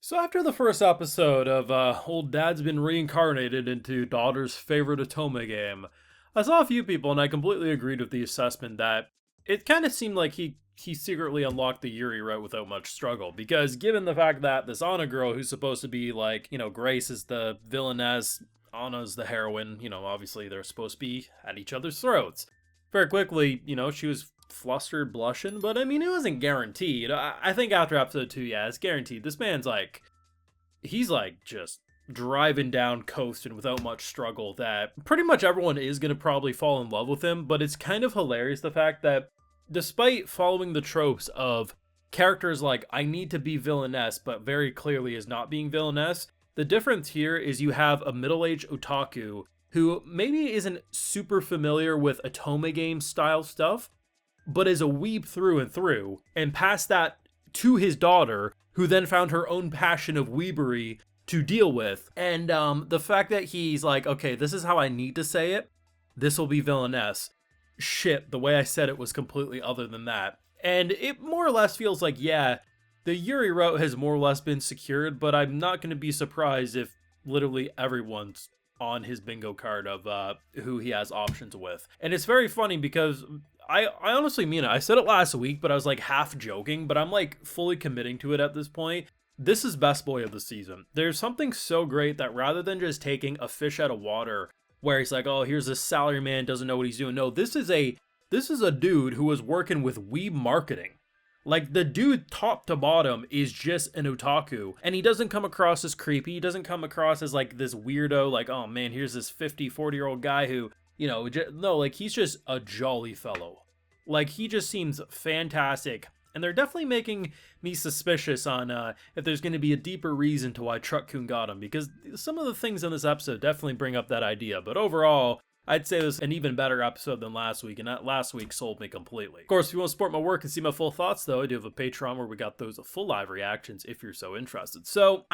So after the first episode of old dad's been reincarnated into daughter's favorite Otome game, I saw a few people and I completely agreed with the assessment that it kind of seemed like he secretly unlocked the Yuri route without much struggle. Because given the fact that this Anna girl, who's supposed to be like, Grace is the villainess, Anna's the heroine, obviously they're supposed to be at each other's throats. Very quickly, she was flustered, blushing, but I mean, it wasn't guaranteed. I think after episode 2, yeah, it's guaranteed. This man's like, he's like just driving down coasting without much struggle that pretty much everyone is going to probably fall in love with him. But it's kind of hilarious the fact that despite following the tropes of characters like I need to be villainess but very clearly is not being villainess, the difference here is you have a middle-aged otaku who maybe isn't super familiar with Otome game style stuff, but is a weeb through and through, and passed that to his daughter, who then found her own passion of weebery to deal with. And the fact that he's like, okay, this is how I need to say it. This will be villainess. Shit, the way I said it was completely other than that. And it more or less feels like, yeah, the Yuri route has more or less been secured, but I'm not going to be surprised if literally everyone's on his bingo card of who he has options with. And it's very funny because I honestly mean it. I said it last week, but I was like half joking, but I'm like fully committing to it at this point. This is best boy of the season. There's something so great that rather than just taking a fish out of water where he's like, oh, here's this salary man, doesn't know what he's doing. No, this is a dude who was working with weeb marketing. Like, the dude top to bottom is just an otaku, and he doesn't come across as creepy. He doesn't come across as like this weirdo, like, oh man, here's this 40-year-old guy who, no, like, he's just a jolly fellow. Like, he just seems fantastic. And they're definitely making me suspicious on if there's going to be a deeper reason to why Truck-kun got him, because some of the things in this episode definitely bring up that idea. But overall, I'd say this is an even better episode than last week, and that last week sold me completely. Of course, if you want to support my work and see my full thoughts, though, I do have a Patreon where we got those full live reactions if you're so interested. So,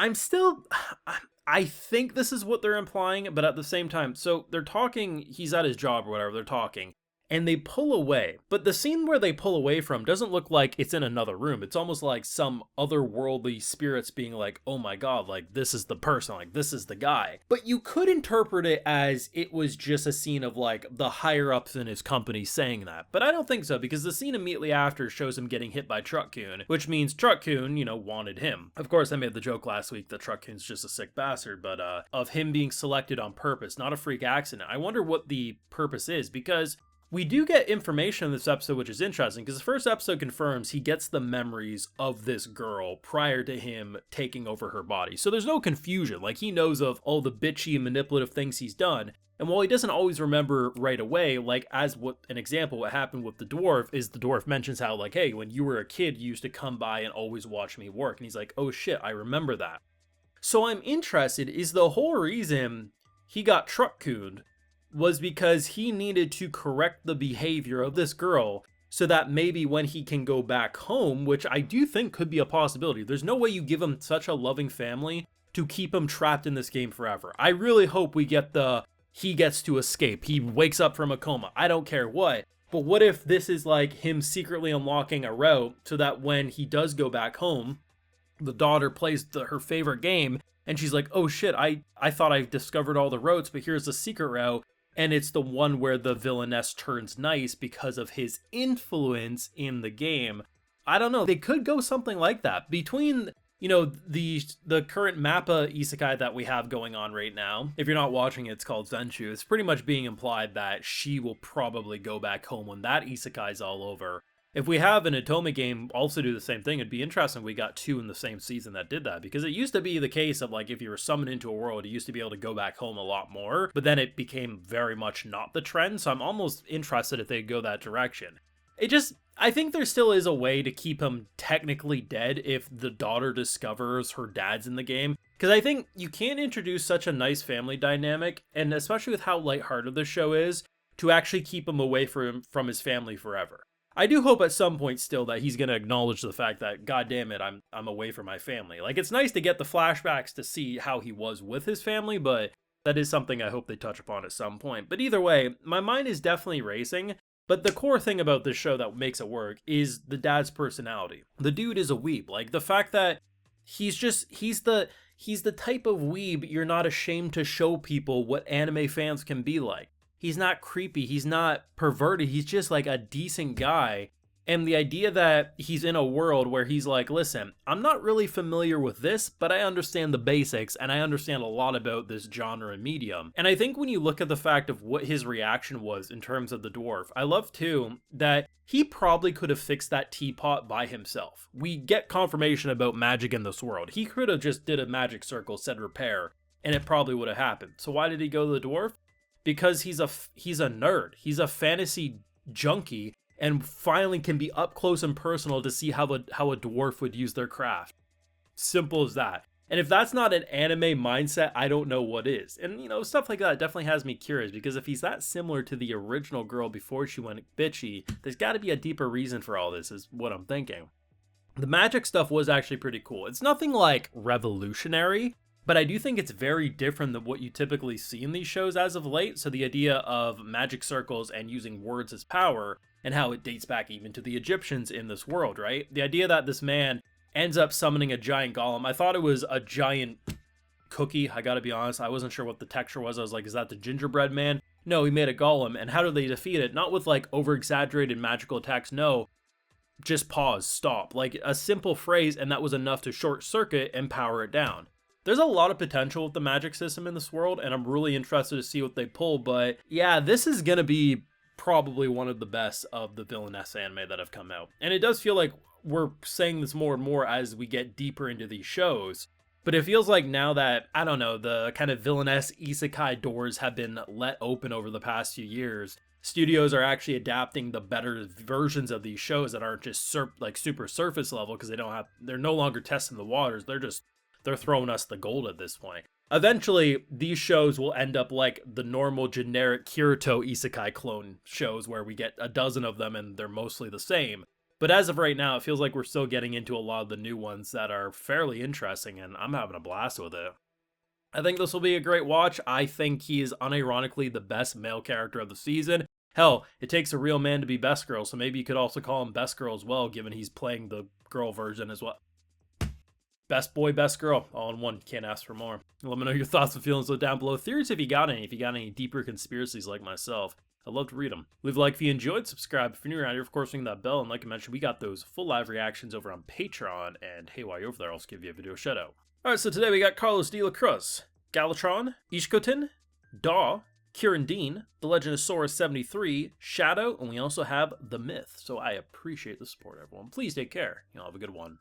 I think this is what they're implying, but at the same time, so they're talking, he's at his job or whatever, they're talking, and they pull away. But the scene where they pull away from doesn't look like it's in another room. It's almost like some otherworldly spirits being like, oh my god, like, this is the person, like, this is the guy. But you could interpret it as it was just a scene of, like, the higher-ups in his company saying that. But I don't think so, because the scene immediately after shows him getting hit by Truck-kun, which means Truck-kun, wanted him. Of course, I made the joke last week that Truck-kun's just a sick bastard, but, of him being selected on purpose, not a freak accident. I wonder what the purpose is, because we do get information in this episode, which is interesting, because the first episode confirms he gets the memories of this girl prior to him taking over her body. So there's no confusion. Like, he knows of all the bitchy and manipulative things he's done. And while he doesn't always remember right away, like, as what an example, what happened with the dwarf is the dwarf mentions how, like, hey, when you were a kid, you used to come by and always watch me work. And he's like, oh shit, I remember that. So I'm interested, is the whole reason he got Truck-kun was because he needed to correct the behavior of this girl so that maybe when he can go back home, which I do think could be a possibility. There's no way you give him such a loving family to keep him trapped in this game forever. I really hope we get he gets to escape. He wakes up from a coma. I don't care what. But what if this is like him secretly unlocking a route so that when he does go back home, the daughter plays her favorite game and she's like, oh shit, I thought I discovered all the routes, but here's the secret route. And it's the one where the villainess turns nice because of his influence in the game. I don't know. They could go something like that. Between, the current Mappa isekai that we have going on right now. If you're not watching it, it's called Zenshu. It's pretty much being implied that she will probably go back home when that isekai's all over. If we have an Otome game also do the same thing, it'd be interesting if we got 2 in the same season that did that. Because it used to be the case of, like, if you were summoned into a world, you used to be able to go back home a lot more. But then it became very much not the trend, so I'm almost interested if they go that direction. I think there still is a way to keep him technically dead if the daughter discovers her dad's in the game. Because I think you can't introduce such a nice family dynamic, and especially with how lighthearted the show is, to actually keep him away from his family forever. I do hope at some point still that he's going to acknowledge the fact that, god damn it, I'm away from my family. Like, it's nice to get the flashbacks to see how he was with his family, but that is something I hope they touch upon at some point. But either way, my mind is definitely racing, but the core thing about this show that makes it work is the dad's personality. The dude is a weeb. Like, the fact that he's the type of weeb you're not ashamed to show people what anime fans can be like. He's not creepy, he's not perverted, he's just like a decent guy. And the idea that he's in a world where he's like, listen, I'm not really familiar with this, but I understand the basics and I understand a lot about this genre and medium. And I think when you look at the fact of what his reaction was in terms of the dwarf, I love too that he probably could have fixed that teapot by himself. We get confirmation about magic in this world. He could have just did a magic circle, said repair, and it probably would have happened. So why did he go to the dwarf? Because he's a nerd. He's a fantasy junkie and finally can be up close and personal to see how a dwarf would use their craft. Simple as that. And if that's not an anime mindset, I don't know what is. And, you know, stuff like that definitely has me curious, because if he's that similar to the original girl before she went bitchy, there's got to be a deeper reason for all this, is what I'm thinking. The magic stuff was actually pretty cool. It's nothing like revolutionary, but I do think it's very different than what you typically see in these shows as of late. So the idea of magic circles and using words as power, and how it dates back even to the Egyptians in this world, right? The idea that this man ends up summoning a giant golem. I thought it was a giant cookie, I gotta be honest. I wasn't sure what the texture was. I was like, is that the gingerbread man? No, he made a golem. And how do they defeat it? Not with like over-exaggerated magical attacks, no. Just pause, stop. Like a simple phrase, and that was enough to short circuit and power it down. There's a lot of potential with the magic system in this world, and I'm really interested to see what they pull, but yeah, this is gonna be probably one of the best of the Villainess anime that have come out. And it does feel like we're saying this more and more as we get deeper into these shows, but it feels like now that, I don't know, the kind of Villainess isekai doors have been let open over the past few years, studios are actually adapting the better versions of these shows that aren't just super surface level, because they're no longer testing the waters. They're throwing us the gold at this point. Eventually, these shows will end up like the normal generic Kirito isekai clone shows where we get a dozen of them and they're mostly the same. But as of right now, it feels like we're still getting into a lot of the new ones that are fairly interesting, and I'm having a blast with it. I think this will be a great watch. I think he is unironically the best male character of the season. Hell, it takes a real man to be best girl, so maybe you could also call him best girl as well, given he's playing the girl version as well. Best boy, best girl, all in one. Can't ask for more. Let me know your thoughts and feelings down below. Theories if you got any deeper conspiracies like myself. I'd love to read them. Leave a like if you enjoyed, subscribe if you're new around here, of course, ring that bell, and like I mentioned, we got those full live reactions over on Patreon, and hey, while you're over there, I'll also give you a video shout out. Alright, so today we got Carlos de la Cruz, Galatron, Ishkotin, Daw, Kieran Dean, The Legend of Sora 73, Shadow, and we also have The Myth. So I appreciate the support, everyone. Please take care. You'll have a good one.